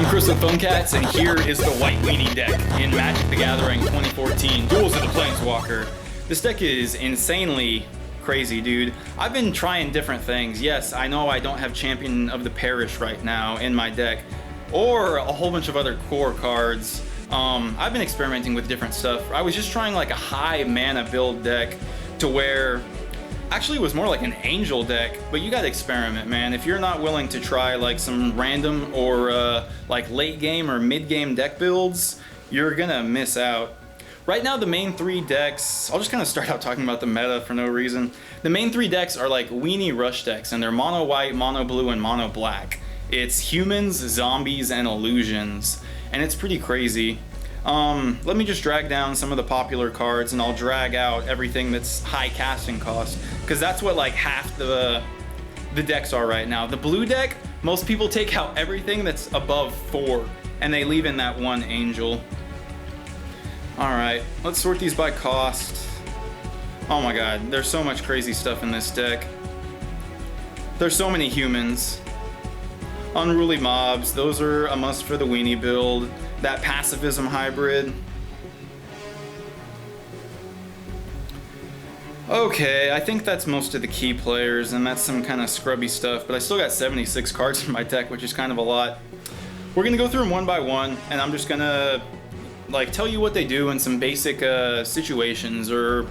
I'm Chris with Phonecats, and here is the White Weenie deck in Magic the Gathering 2014 Duels of the Planeswalker. This deck is insanely crazy, dude. I've been trying different things. Yes, I know I don't have Champion of the Parish right now in my deck, or a whole bunch of other core cards. I've been experimenting with different stuff. I was just trying like a high mana build deck to where actually it was more like an angel deck, but you gotta experiment, man. If you're not willing to try like some random or like late game or mid game deck builds, you're gonna miss out. Right now the main three decks, I'll just kind of start out talking about the meta for no reason. The main three decks are like weenie rush decks, and they're mono white, mono blue, and mono black. It's humans, zombies, and illusions, and it's pretty crazy. Let me just drag down some of the popular cards, and I'll drag out everything that's high casting cost, because that's what like half the decks are right now. The blue deck, most people take out everything that's above 4, and they leave in that one angel. Alright, let's sort these by cost. Oh my god, there's so much crazy stuff in this deck. There's so many humans. Unruly mobs, those are a must for the weenie build. That pacifism hybrid. Okay, I think that's most of the key players, and that's some kind of scrubby stuff, but I still got 76 cards in my deck, which is kind of a lot. We're gonna go through them one by one, and I'm just gonna like tell you what they do in some basic situations, or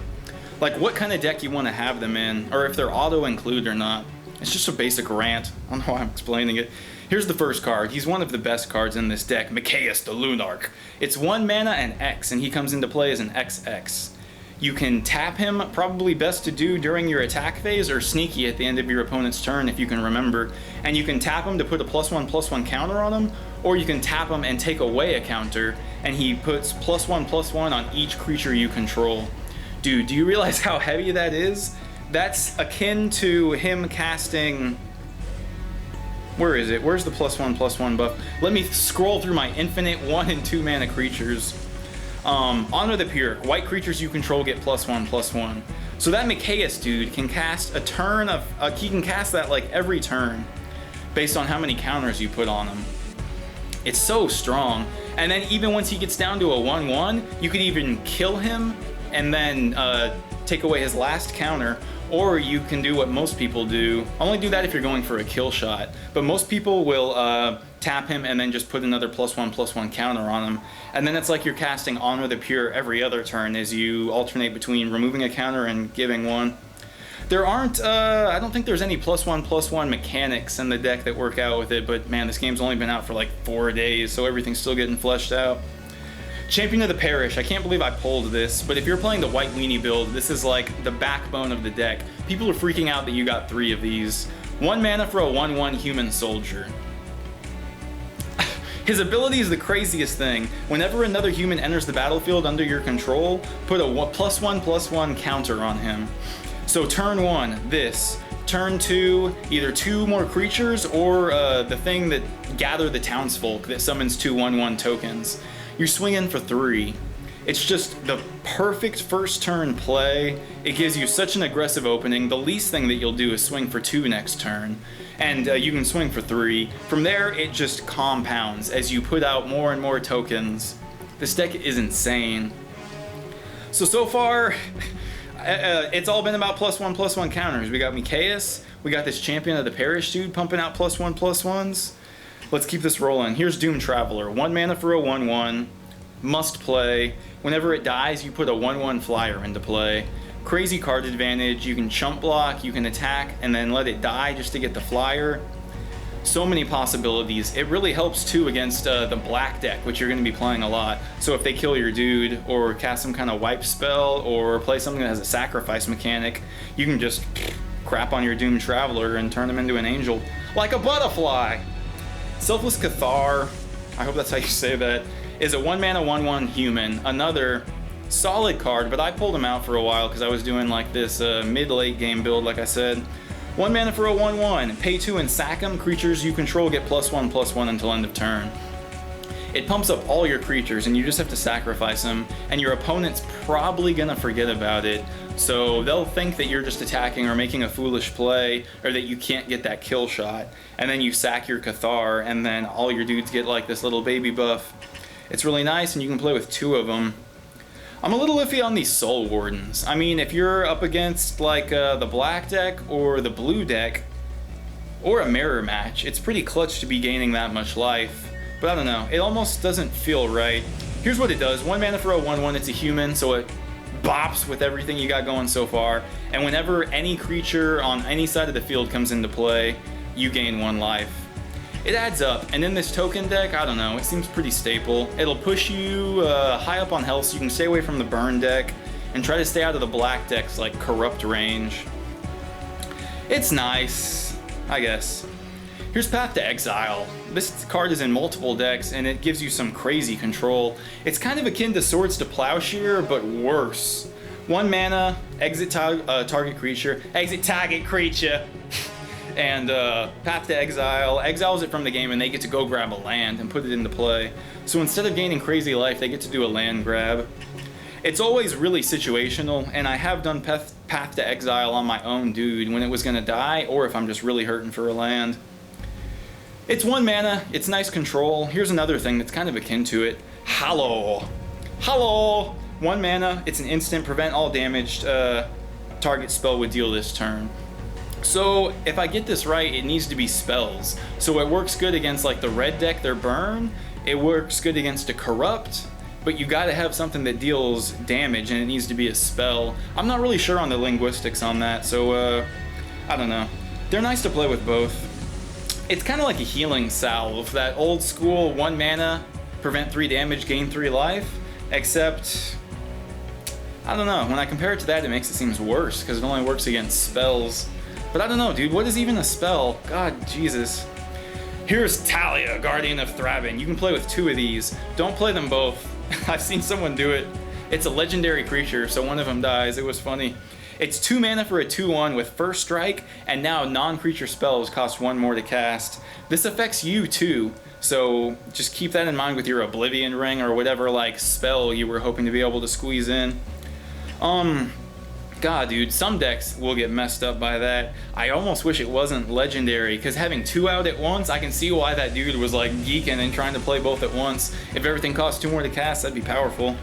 like what kind of deck you want to have them in, or if they're auto-include or not. It's just a basic rant. I don't know why I'm explaining it. Here's the first card. He's one of the best cards in this deck, Mikaeus the Lunarch. It's 1 mana and X, and he comes into play as an XX. You can tap him, probably best to do during your attack phase, or sneaky at the end of your opponent's turn if you can remember. And you can tap him to put a +1/+1 counter on him, or you can tap him and take away a counter, and he puts +1/+1 on each creature you control. Dude, do you realize how heavy that is? That's akin to him casting... Where is it? Where's the +1/+1 buff? Let me scroll through my infinite 1 and 2 mana creatures. Honor the Pyrrhic. White creatures you control get +1/+1. So that Mikaeus dude can cast a turn of... he can cast that like every turn based on how many counters you put on him. It's so strong. And then even once he gets down to a 1/1, you could even kill him and then take away his last counter. Or you can do what most people do. Only do that if you're going for a kill shot. But most people will tap him and then just put another +1/+1 counter on him. And then it's like you're casting Honor the Pure every other turn as you alternate between removing a counter and giving one. There aren't, I don't think there's any +1/+1 mechanics in the deck that work out with it, but man, this game's only been out for like 4 days, so everything's still getting fleshed out. Champion of the Parish, I can't believe I pulled this, but if you're playing the White Weenie build, this is like the backbone of the deck. People are freaking out that you got 3 of these. 1 mana for a 1/1 human soldier. His ability is the craziest thing. Whenever another human enters the battlefield under your control, put a +1/+1 counter on him. So turn 1, this. Turn 2, either 2 more creatures or the thing that gather the townsfolk that summons 2 1/1 tokens. You're swinging for 3. It's just the perfect first turn play. It gives you such an aggressive opening. The least thing that you'll do is swing for 2 next turn. And you can swing for 3. From there, it just compounds as you put out more and more tokens. This deck is insane. So far, it's all been about +1/+1 counters. We got Mikaeus. We got this Champion of the Parish dude pumping out +1/+1s. Let's keep this rolling. Here's Doom Traveler. 1 mana for a 1/1. Must play. Whenever it dies, you put a 1/1 flyer into play. Crazy card advantage. You can chump block, you can attack, and then let it die just to get the flyer. So many possibilities. It really helps too against the black deck, which you're going to be playing a lot. So if they kill your dude, or cast some kind of wipe spell, or play something that has a sacrifice mechanic, you can just crap on your Doom Traveler and turn him into an angel. Like a butterfly! Selfless Cathar, I hope that's how you say that, is a 1 mana 1/1 human. Another solid card, but I pulled him out for a while because I was doing like this mid-late game build, like I said. 1 mana for a 1/1. Pay 2 and sack him. Creatures you control get +1/+1 until end of turn. it pumps up all your creatures and you just have to sacrifice them, and your opponent's probably gonna forget about it. So they'll think that you're just attacking or making a foolish play, or that you can't get that kill shot, and then you sack your Cathar, and then all your dudes get like this little baby buff. It's really nice, and you can play with 2 of them. I'm a little iffy on these Soul Wardens. I mean, if you're up against like the black deck or the blue deck, or a mirror match, it's pretty clutch to be gaining that much life. But I don't know, it almost doesn't feel right. Here's what it does. 1 mana for a 1/1, it's a human, so it bops with everything you got going so far. And whenever any creature on any side of the field comes into play, you gain 1 life. It adds up, and in this token deck, I don't know, it seems pretty staple. It'll push you high up on health so you can stay away from the burn deck, and try to stay out of the black deck's like corrupt range. It's nice, I guess. Here's Path to Exile. This card is in multiple decks, and it gives you some crazy control. It's kind of akin to Swords to Plowshare, but worse. 1 mana, exit target creature, and Path to Exile exiles it from the game, and they get to go grab a land and put it into play. So instead of gaining crazy life, they get to do a land grab. It's always really situational, and I have done Path to Exile on my own dude when it was gonna die, or if I'm just really hurting for a land. It's 1 mana, it's nice control. Here's another thing that's kind of akin to it. Hallow. 1 mana, it's an instant, prevent all damage target spell would deal this turn. So if I get this right, it needs to be spells. So it works good against like the red deck, their burn. It works good against a corrupt, but you gotta have something that deals damage, and it needs to be a spell. I'm not really sure on the linguistics on that, so I don't know. They're nice to play with both. It's kind of like a healing salve, that old school 1 mana, prevent 3 damage, gain 3 life, except, I don't know, when I compare it to that, it makes it seem worse, because it only works against spells. But I don't know, dude, what is even a spell? God, Jesus. Here's Talia, Guardian of Thraben. You can play with 2 of these. Don't play them both. I've seen someone do it. It's a legendary creature, so one of them dies. It was funny. It's 2 mana for a 2/1 with first strike, and now non-creature spells cost 1 more to cast. This affects you too, so just keep that in mind with your Oblivion Ring or whatever like spell you were hoping to be able to squeeze in. God, dude, some decks will get messed up by that. I almost wish it wasn't legendary, because having 2 out at once, I can see why that dude was like geeking and trying to play both at once. If everything costs 2 more to cast, that'd be powerful.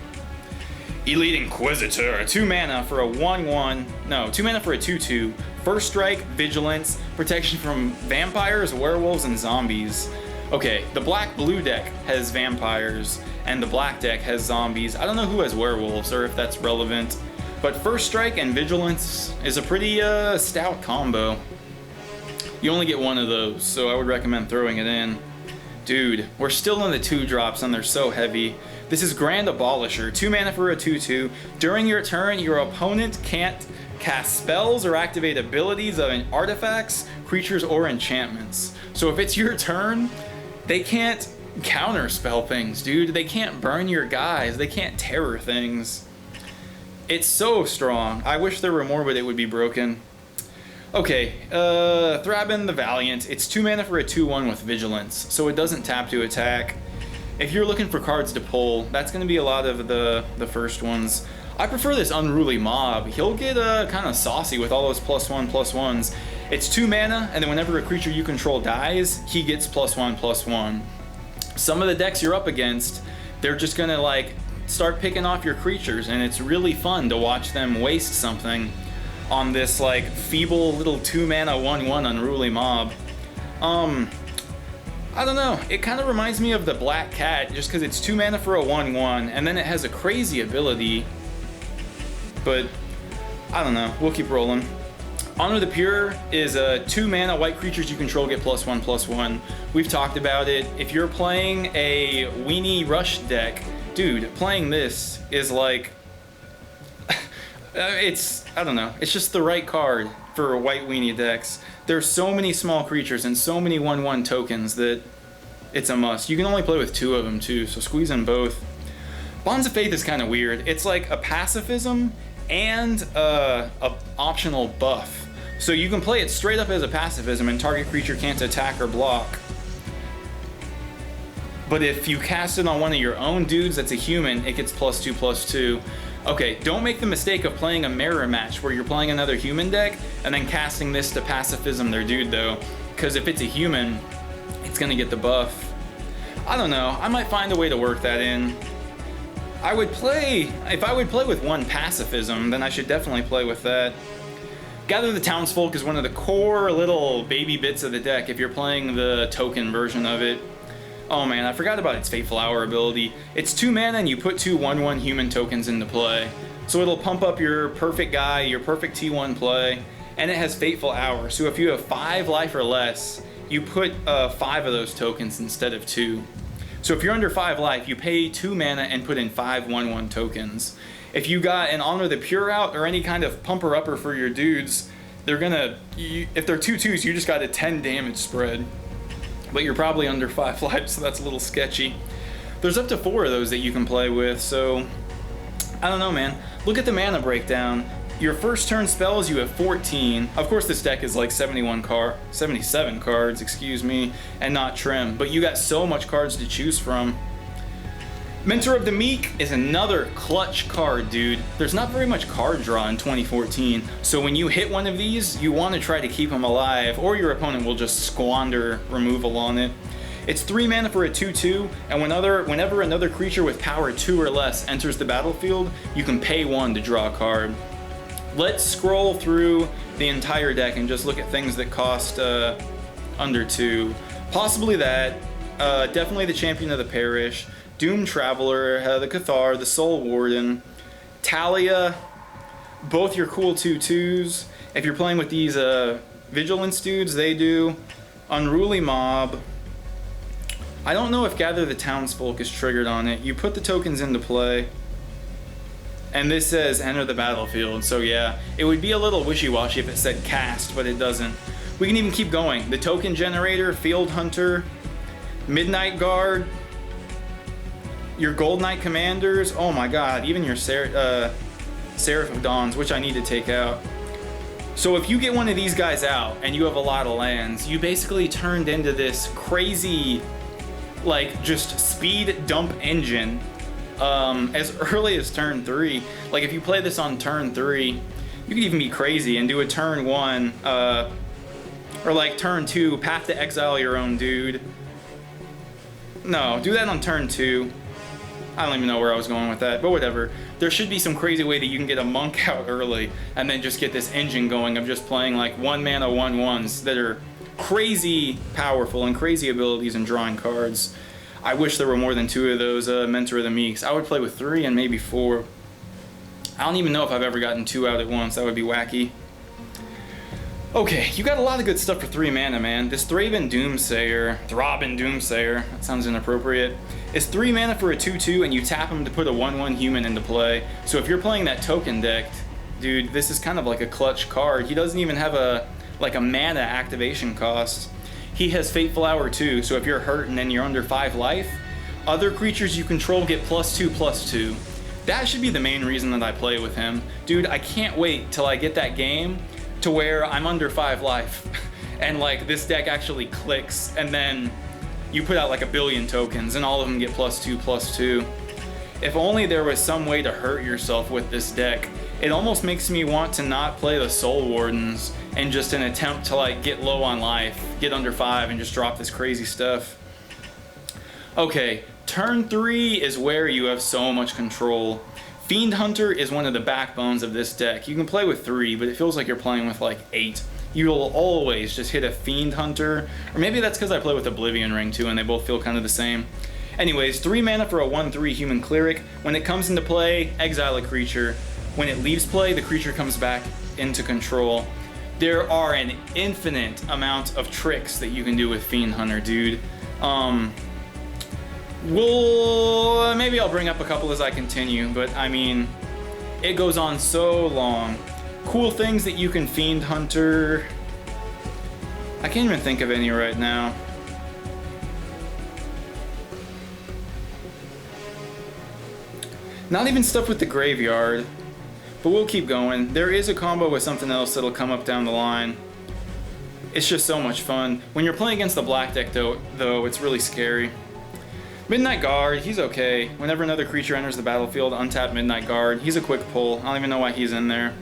Elite Inquisitor, 2 mana for a 1/1, no, 2 mana for a 2/2. First strike, vigilance, protection from vampires, werewolves, and zombies. Okay, the black-blue deck has vampires, and the black deck has zombies. I don't know who has werewolves, or if that's relevant. But first strike and vigilance is a pretty stout combo. You only get 1 of those, so I would recommend throwing it in. Dude, we're still in the 2-drops and they're so heavy. This is Grand Abolisher, 2 mana for a 2/2. During your turn, your opponent can't cast spells or activate abilities of artifacts, creatures, or enchantments. So if it's your turn, they can't counterspell things, dude. They can't burn your guys. They can't terror things. It's so strong. I wish there were more, but it would be broken. Okay, Thraben the Valiant. It's 2 mana for a 2/1 with Vigilance, so it doesn't tap to attack. If you're looking for cards to pull, that's going to be a lot of the first ones. I prefer this Unruly Mob. He'll get kind of saucy with all those +1/+1s. It's 2 mana, and then whenever a creature you control dies, he gets +1/+1. Some of the decks you're up against, they're just going to like start picking off your creatures, and it's really fun to watch them waste something on this like feeble little 2 mana 1/1 Unruly Mob. I don't know, it kind of reminds me of the Black Cat just because it's 2 mana for a 1/1, and then it has a crazy ability, but I don't know, we'll keep rolling. Honor the Pure is a 2 mana white creatures you control get +1/+1. We've talked about it. If you're playing a Weenie Rush deck, dude, playing this is like, I don't know, it's just the right card for white weenie decks. There's so many small creatures and so many 1/1 tokens that it's a must. You can only play with 2 of them too, so squeeze in both. Bonds of Faith is kind of weird. It's like a pacifism and a optional buff. So you can play it straight up as a pacifism and target creature can't attack or block. But if you cast it on one of your own dudes that's a human, it gets +2/+2. Okay, don't make the mistake of playing a mirror match where you're playing another human deck and then casting this to pacifism their dude though. Because if it's a human, it's gonna get the buff. I don't know, I might find a way to work that in. If I would play with one pacifism, then I should definitely play with that. Gather the Townsfolk is one of the core little baby bits of the deck if you're playing the token version of it. Oh man, I forgot about its Fateful Hour ability. It's 2 mana and you put 2 1/1 human tokens into play. So it'll pump up your perfect guy, your perfect T1 play, and it has Fateful Hour. So if you have 5 life or less, you put 5 of those tokens instead of 2. So if you're under 5 life, you pay 2 mana and put in 5 1/1 tokens. If you got an Honor the Pure out or any kind of pumper-upper for your dudes, they're gonna, if they're 2/2s, you just got a 10 damage spread. But you're probably under 5 life, so that's a little sketchy. There's up to 4 of those that you can play with, so I don't know, man. Look at the mana breakdown. Your first turn spells, you have 14. Of course, this deck is like 77 cards, excuse me, and not trim, but you got so much cards to choose from. Mentor of the Meek is another clutch card, dude. There's not very much card draw in 2014, so when you hit one of these, you want to try to keep them alive, or your opponent will just squander removal on it. It's 3 mana for a 2/2, and whenever another creature with power 2 or less enters the battlefield, you can pay 1 to draw a card. Let's scroll through the entire deck and just look at things that cost under 2. Possibly that, definitely the Champion of the Parish, Doom Traveler, the Cathar, the Soul Warden, Talia, both your cool 2/2s. If you're playing with these Vigilance dudes, they do. Unruly Mob. I don't know if Gather the Townsfolk is triggered on it. You put the tokens into play, and this says enter the battlefield, so yeah, it would be a little wishy-washy if it said cast, but it doesn't. We can even keep going. The Token Generator, Fiend Hunter, Midnight Guard, your Gold Knight Commanders, oh my god, even your Seraph of Dawns, which I need to take out. So if you get one of these guys out and you have a lot of lands, you basically turned into this crazy, like, just speed dump engine as early as turn 3. Like, if you play this on turn 3, you could even be crazy and do a turn 1, or like turn 2, path to exile your own dude. No, do that on turn 2. I don't even know where I was going with that, but whatever. There should be some crazy way that you can get a monk out early and then just get this engine going of just playing like 1 mana 1/1s that are crazy powerful and crazy abilities and drawing cards. I wish there were more than 2 of those Mentor of the Meeks. I would play with 3 and maybe 4. I don't even know if I've ever gotten 2 out at once. That would be wacky. Okay, you got a lot of good stuff for 3 mana, man. This Thraben Doomsayer, that sounds inappropriate, is 3 mana for a 2/2, and you tap him to put a 1/1 human into play. So if you're playing that token deck, dude, this is kind of like a clutch card. He doesn't even have a mana activation cost. He has Fateful Hour too, so if you're hurt and then you're under 5 life, other creatures you control get +2/+2. That should be the main reason that I play with him. Dude, I can't wait till I get that game to where I'm under 5 life and like this deck actually clicks, and then you put out like 1 billion tokens and all of them get +2/+2. If only there was some way to hurt yourself with this deck. It almost makes me want to not play the Soul Wardens in just an attempt to like get low on life, get under 5 and just drop this crazy stuff. Okay, turn 3 is where you have so much control. Fiend Hunter is one of the backbones of this deck. You can play with 3, but it feels like you're playing with like 8. You'll always just hit a Fiend Hunter, or maybe that's because I play with Oblivion Ring too and they both feel kind of the same. Anyways, 3 mana for a 1/3 human cleric. When it comes into play, exile a creature. When it leaves play, the creature comes back into control. There are an infinite amount of tricks that you can do with Fiend Hunter, dude. Maybe I'll bring up a couple as I continue, but I mean, it goes on so long. Cool things that you can Fiend Hunter. I can't even think of any right now. Not even stuff with the graveyard, but we'll keep going. There is a combo with something else that'll come up down the line. It's just so much fun. When you're playing against the black deck though, it's really scary. Midnight Guard, he's okay. Whenever another creature enters the battlefield, untap Midnight Guard. He's a quick pull. I don't even know why he's in there.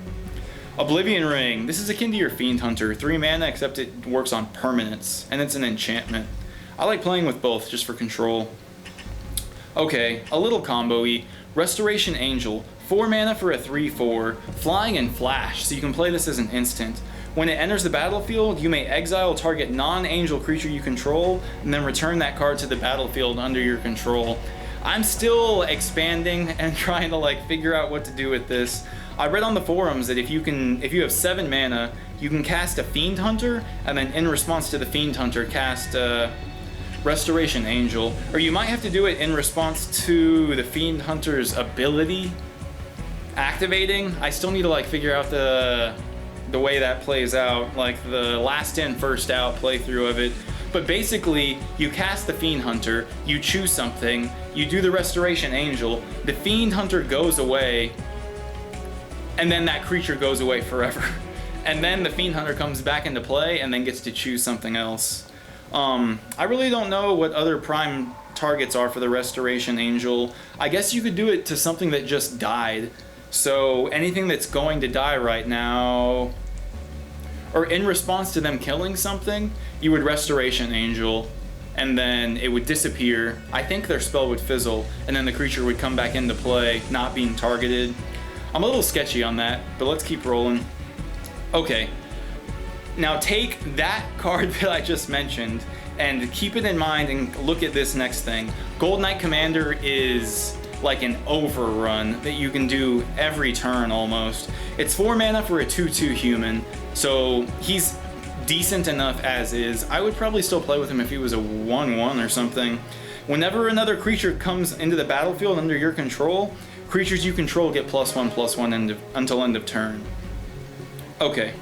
Oblivion Ring. This is akin to your Fiend Hunter. 3 mana, except it works on permanents, and it's an enchantment. I like playing with both, just for control. Okay, a little combo-y. Restoration Angel. 4 mana for a 3/4. Flying and Flash, so you can play this as an instant. When it enters the battlefield, you may exile target non-angel creature you control, and then return that card to the battlefield under your control. I'm still expanding and trying to like figure out what to do with this. I read on the forums that if you have 7 mana, you can cast a Fiend Hunter, and then in response to the Fiend Hunter, cast Restoration Angel. Or you might have to do it in response to the Fiend Hunter's ability activating. I still need to like figure out the way that plays out, like the last in first out playthrough of it. But basically, you cast the Fiend Hunter, you choose something, you do the Restoration Angel, the Fiend Hunter goes away, and then that creature goes away forever. And then the Fiend Hunter comes back into play and then gets to choose something else. I really don't know what other prime targets are for the Restoration Angel. I guess you could do it to something that just died. So anything that's going to die right now, or in response to them killing something, you would Restoration Angel, and then it would disappear. I think their spell would fizzle, and then the creature would come back into play, not being targeted. I'm a little sketchy on that, but let's keep rolling. Okay, now take that card that I just mentioned, and keep it in mind and look at this next thing. Gold Knight Commander is like an overrun that you can do every turn almost. It's 4 mana for a 2/2 human, so he's decent enough as is. I would probably still play with him if he was a 1/1 or something. Whenever another creature comes into the battlefield under your control, creatures you control get +1/+1 until end of turn. Okay.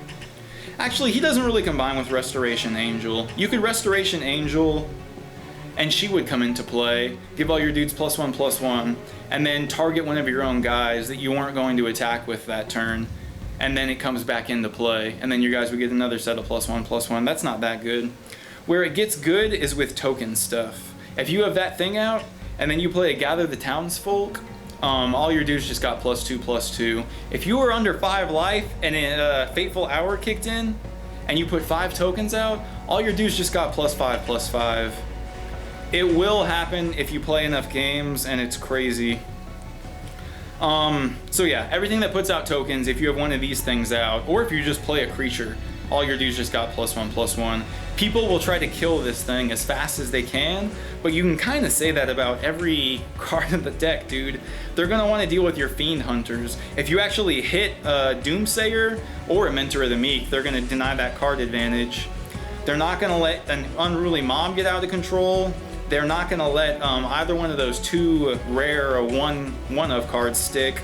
Actually, he doesn't really combine with Restoration Angel. You could Restoration Angel, and she would come into play, give all your dudes +1/+1, and then target one of your own guys that you weren't going to attack with that turn, and then it comes back into play, and then your guys would get another set of +1/+1. That's not that good. Where it gets good is with token stuff. If you have that thing out, and then you play a Gather the Townsfolk, all your dudes just got +2/+2. If you were under 5 life and a Fateful Hour kicked in, and you put 5 tokens out, all your dudes just got +5/+5. It will happen if you play enough games, and it's crazy. So yeah, everything that puts out tokens, if you have one of these things out, or if you just play a creature, all your dudes just got +1/+1. People will try to kill this thing as fast as they can, but you can kind of say that about every card in the deck, dude. They're going to want to deal with your Fiend Hunters. If you actually hit a Doomsayer or a Mentor of the Meek, they're going to deny that card advantage. They're not going to let an Unruly Mob get out of control. They're not going to let either one of those 2 rare or one of cards stick.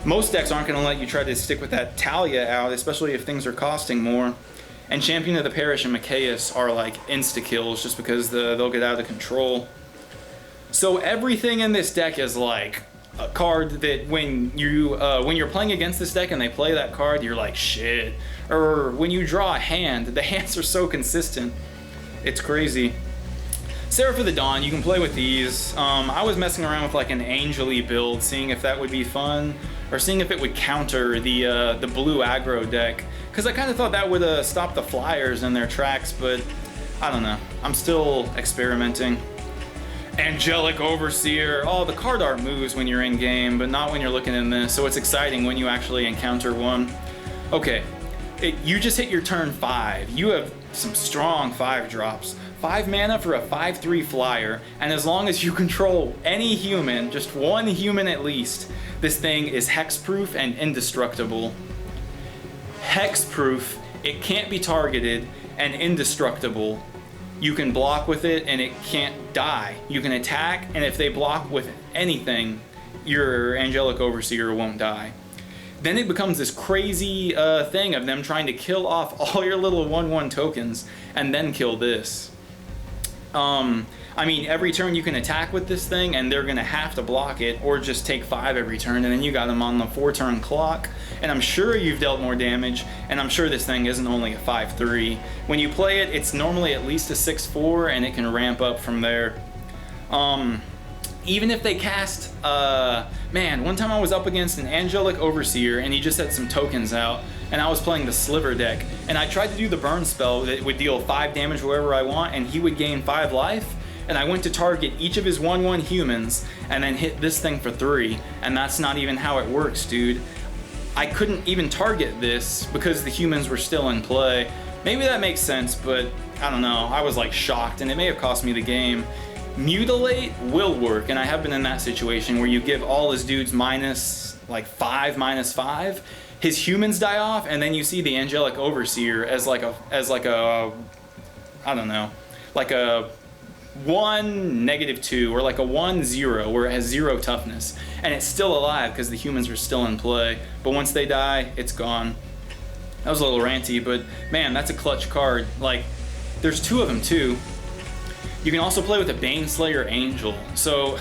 Most decks aren't going to let you try to stick with that Talia out, especially if things are costing more. And Champion of the Parish and Machias are like insta-kills just because they'll get out of control. So everything in this deck is like a card that when you're playing against this deck and they play that card, you're like, shit. Or when you draw a hand, the hands are so consistent. It's crazy. Seraph of the Dawn, you can play with these. I was messing around with like an Angel-y build, seeing if that would be fun, or seeing if it would counter the blue aggro deck. Because I kind of thought that would stop the Flyers in their tracks, but I don't know. I'm still experimenting. Angelic Overseer. Oh, the card art moves when you're in game, but not when you're looking in this, so it's exciting when you actually encounter one. Okay, you just hit your turn 5. You have some strong 5 drops. 5 mana for a 5/3 flyer, and as long as you control any human, just one human at least, this thing is hexproof and indestructible. Hexproof, it can't be targeted, and indestructible. You can block with it and it can't die. You can attack, and if they block with anything, your Angelic Overseer won't die. Then it becomes this crazy thing of them trying to kill off all your little 1/1 tokens and then kill this. I mean, every turn you can attack with this thing and they're gonna have to block it, or just take 5 every turn, and then you got them on the 4-turn clock, and I'm sure you've dealt more damage, and I'm sure this thing isn't only a 5/3. When you play it, it's normally at least a 6/4, and it can ramp up from there. Even if they cast, man, one time I was up against an Angelic Overseer and he just had some tokens out, and I was playing the Sliver deck, and I tried to do the burn spell that would deal 5 damage wherever I want, and he would gain 5 life, and I went to target each of his 1/1 humans and then hit this thing for 3, and that's not even how it works, dude. I couldn't even target this because the humans were still in play. Maybe that makes sense, but I don't know. I was like shocked, and it may have cost me the game. Mutilate will work, and I have been in that situation where you give all his dudes minus like 5, -5. His humans die off, and then you see the Angelic Overseer as like a I don't know, like a 1 -2 or like a 1-0 where it has 0 toughness, and it's still alive because the humans are still in play, but once they die, it's gone. That was a little ranty, but man, that's a clutch card. Like, there's 2 of them too. You can also play with a Baneslayer Angel, so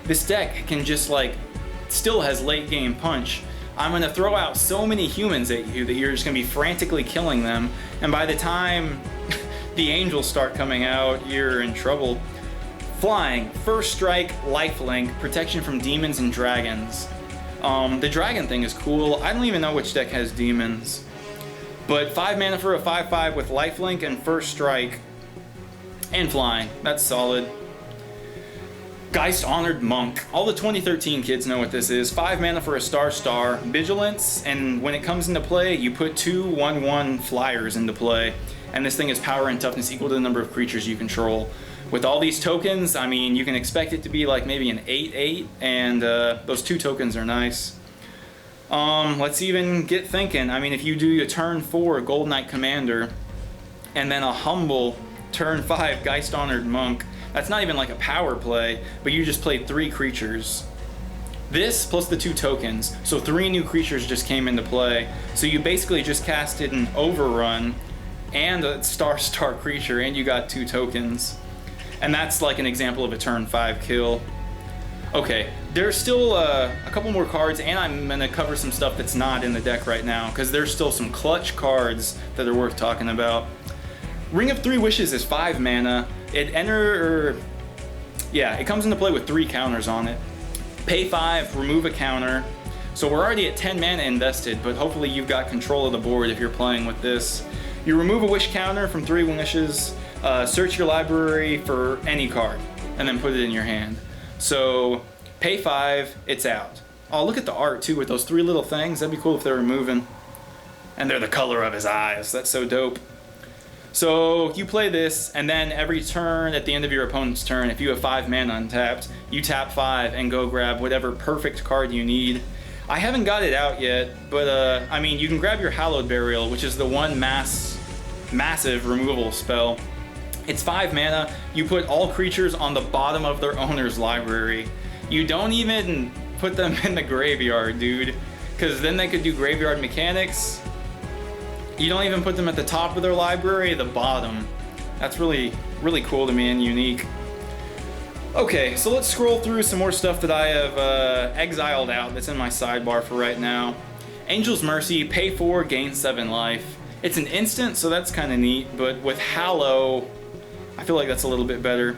this deck can just like, still has late game punch. I'm gonna throw out so many humans at you that you're just gonna be frantically killing them, and by the time the angels start coming out, you're in trouble. Flying, first strike, lifelink, protection from demons and dragons. The dragon thing is cool. I don't even know which deck has demons, but 5 mana for a 5/5 with lifelink and first strike and flying. That's solid. Geist Honored Monk. All the 2013 kids know what this is. 5 mana for a star, vigilance, and when it comes into play, you put 2 1/1 flyers into play, and this thing is power and toughness equal to the number of creatures you control. With all these tokens, I mean, you can expect it to be like maybe an 8/8, and those 2 tokens are nice. Let's even get thinking. I mean, if you do your turn 4 Gold Knight Commander, and then a humble turn 5 Geist Honored Monk, that's not even like a power play, but you just played 3 creatures. This plus the 2 tokens, so 3 new creatures just came into play. So you basically just casted an Overrun and a star creature, and you got 2 tokens. And that's like an example of a turn 5 kill. Okay, there's still a couple more cards, and I'm gonna cover some stuff that's not in the deck right now, because there's still some clutch cards that are worth talking about. Ring of 3 Wishes is 5 mana. It comes into play with 3 counters on it. Pay 5, remove a counter. So we're already at 10 mana invested, but hopefully you've got control of the board if you're playing with this. You remove a wish counter from 3 wishes, search your library for any card, and then put it in your hand. So pay 5, it's out. Oh, look at the art too with those 3 little things. That'd be cool if they were moving. And they're the color of his eyes. That's so dope. So you play this, and then every turn at the end of your opponent's turn, if you have 5 mana untapped, you tap 5 and go grab whatever perfect card you need. I haven't got it out yet, but I mean, you can grab your Hallowed Burial, which is the one massive removal spell. It's 5 mana. You put all creatures on the bottom of their owner's library. You don't even put them in the graveyard, dude, because then they could do graveyard mechanics. You don't even put them at the top of their library, the bottom. That's really, really cool to me and unique. Okay, so let's scroll through some more stuff that I have exiled out that's in my sidebar for right now. Angel's Mercy, pay 4, gain 7 life. It's an instant, so that's kind of neat, but with Hallow, I feel like that's a little bit better.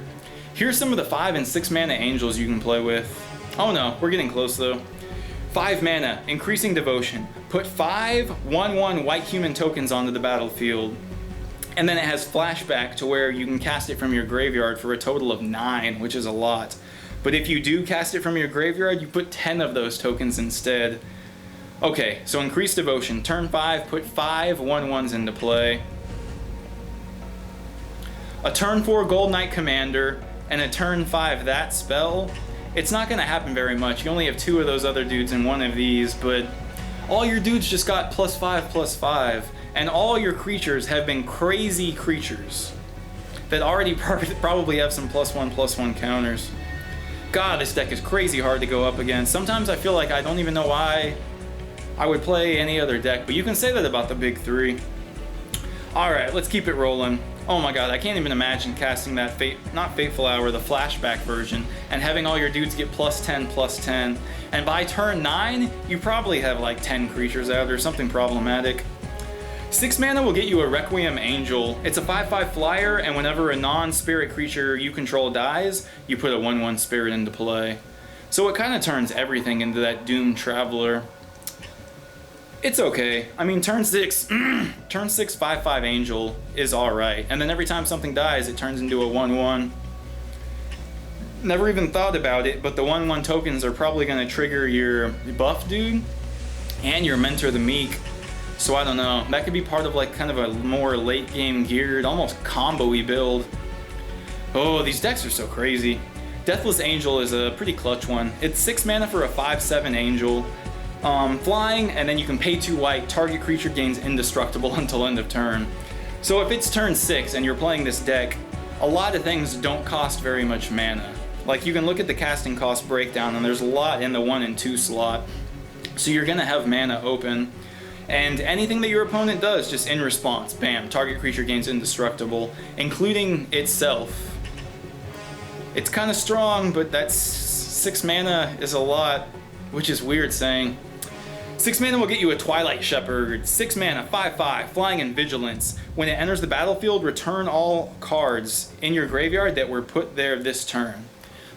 Here's some of the 5 and 6 mana angels you can play with. Oh no, we're getting close though. 5 mana, Increasing Devotion. Put 5 1/1 white human tokens onto the battlefield. And then it has flashback to where you can cast it from your graveyard for a total of 9, which is a lot. But if you do cast it from your graveyard, you put 10 of those tokens instead. Okay, so Increased Devotion. Turn 5, put 5 1/1s into play. A turn 4 Gold Knight Commander, and a turn 5 that spell. It's not going to happen very much. You only have 2 of those other dudes and 1 of these, but all your dudes just got +5/+5, and all your creatures have been crazy creatures that already probably have some +1/+1 counters. God, this deck is crazy hard to go up against. Sometimes I feel like I don't even know why I would play any other deck, but you can say that about the big 3. Alright, let's keep it rolling. Oh my god, I can't even imagine casting that not Fateful Hour, the flashback version, and having all your dudes get +10/+10. And by turn 9, you probably have like 10 creatures out or something problematic. 6 mana will get you a Requiem Angel. It's a 5/5 flyer, and whenever a non-spirit creature you control dies, you put a 1/1 spirit into play. So it kind of turns everything into that Doomed Traveler. It's okay. I mean, turn 6 5/5 Angel is alright. And then every time something dies, it turns into a 1/1. Never even thought about it, but the 1/1 tokens are probably going to trigger your buff dude and your Mentor the Meek. So I don't know. That could be part of like kind of a more late game geared, almost combo-y build. Oh, these decks are so crazy. Deathless Angel is a pretty clutch one. It's 6 mana for a 5/7 Angel. Flying, and then you can pay 2 white, target creature gains indestructible until end of turn. So if it's turn 6 and you're playing this deck, a lot of things don't cost very much mana. Like you can look at the casting cost breakdown and there's a lot in the 1 and 2 slot. So you're gonna have mana open. And anything that your opponent does, just in response, bam, target creature gains indestructible, including itself. It's kind of strong, but that's 6 mana is a lot, which is weird saying. 6 mana will get you a Twilight Shepherd, 6 mana, 5/5, flying and vigilance. When it enters the battlefield, return all cards in your graveyard that were put there this turn.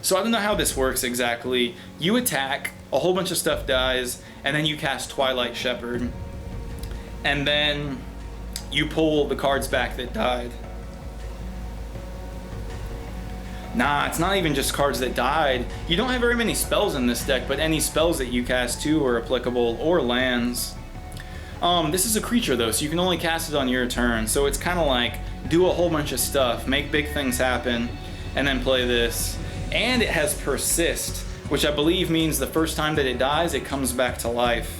So I don't know how this works exactly. You attack, a whole bunch of stuff dies, and then you cast Twilight Shepherd. And then you pull the cards back that died. Nah, it's not even just cards that died. You don't have very many spells in this deck, but any spells that you cast too are applicable, or lands. This is a creature though, so you can only cast it on your turn. So it's kind of like, do a whole bunch of stuff, make big things happen, and then play this. And it has Persist, which I believe means the first time that it dies, it comes back to life.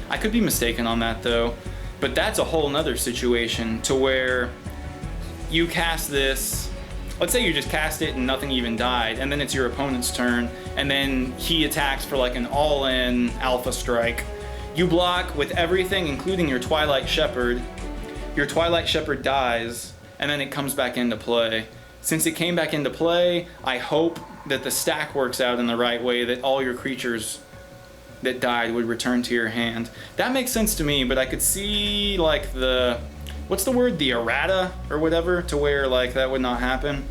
I could be mistaken on that though, but that's a whole nother situation to where you cast this. Let's say you just cast it and nothing even died, and then it's your opponent's turn, and then he attacks for like an all-in alpha strike. You block with everything, including your Twilight Shepherd. Your Twilight Shepherd dies, and then it comes back into play. Since it came back into play, I hope that the stack works out in the right way, that all your creatures that died would return to your hand. That makes sense to me, but I could see like the, what's the word? The errata or whatever, to where like that would not happen.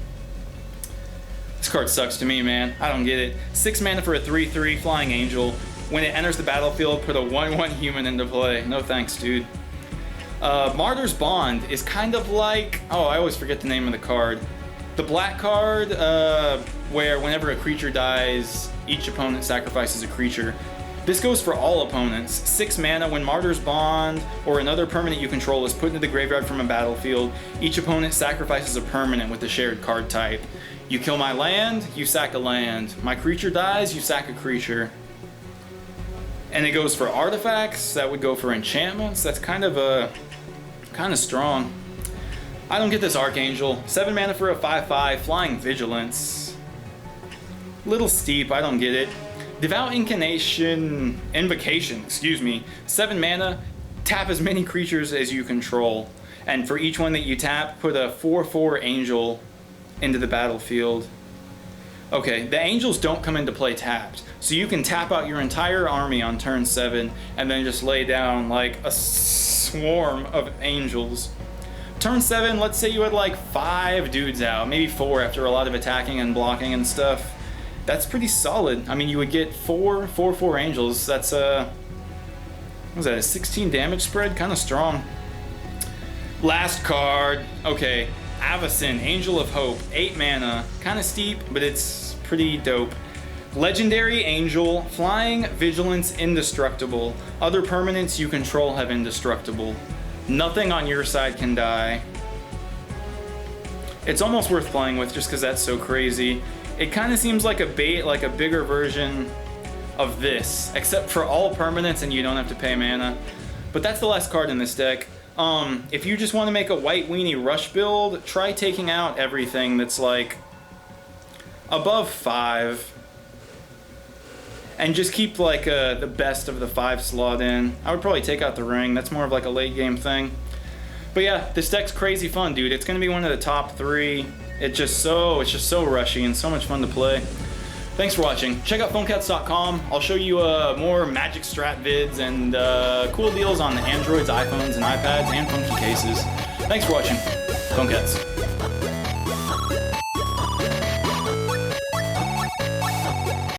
This card sucks to me, man. I don't get it. 6 mana for a 3/3 Flying Angel. When it enters the battlefield, put a 1/1 human into play. No thanks, dude. Martyr's Bond is kind of like, oh, I always forget the name of the card. The black card, where whenever a creature dies, each opponent sacrifices a creature. This goes for all opponents. 6 mana, when Martyr's Bond or another permanent you control is put into the graveyard from a battlefield, each opponent sacrifices a permanent with a shared card type. You kill my land, you sack a land. My creature dies, you sack a creature. And it goes for artifacts, that would go for enchantments. That's kind of strong. I don't get this Archangel. 7 mana for a 5/5, Flying Vigilance. Little steep, I don't get it. Devout Invocation, 7 mana, tap as many creatures as you control. And for each one that you tap, put a 4/4 Angel into the battlefield. Okay, the angels don't come into play tapped. So you can tap out your entire army on turn 7 and then just lay down like a swarm of angels. Turn 7, let's say you had like 5 dudes out, maybe 4 after a lot of attacking and blocking and stuff. That's pretty solid. I mean, you would get 4/4 angels. That's what was that, a 16 damage spread? Kind of strong. Last card. Okay, Avacyn, Angel of Hope, 8 mana. Kind of steep, but it's pretty dope. Legendary Angel, Flying, Vigilance, Indestructible. Other permanents you control have Indestructible. Nothing on your side can die. It's almost worth playing with just because that's so crazy. It kind of seems like a bigger version of this, except for all permanents and you don't have to pay mana. But that's the last card in this deck. If you just want to make a white weenie rush build, try taking out everything that's like above 5. And just keep like the best of the 5 slot in. I would probably take out the ring. That's more of like a late game thing. But yeah, this deck's crazy fun, dude. It's gonna be one of the top 3. It's just so rushy and so much fun to play. Thanks for watching. Check out phonecats.com. I'll show you more Magic Strat vids and cool deals on the Androids, iPhones, and iPads, and funky cases. Thanks for watching. Phonecats.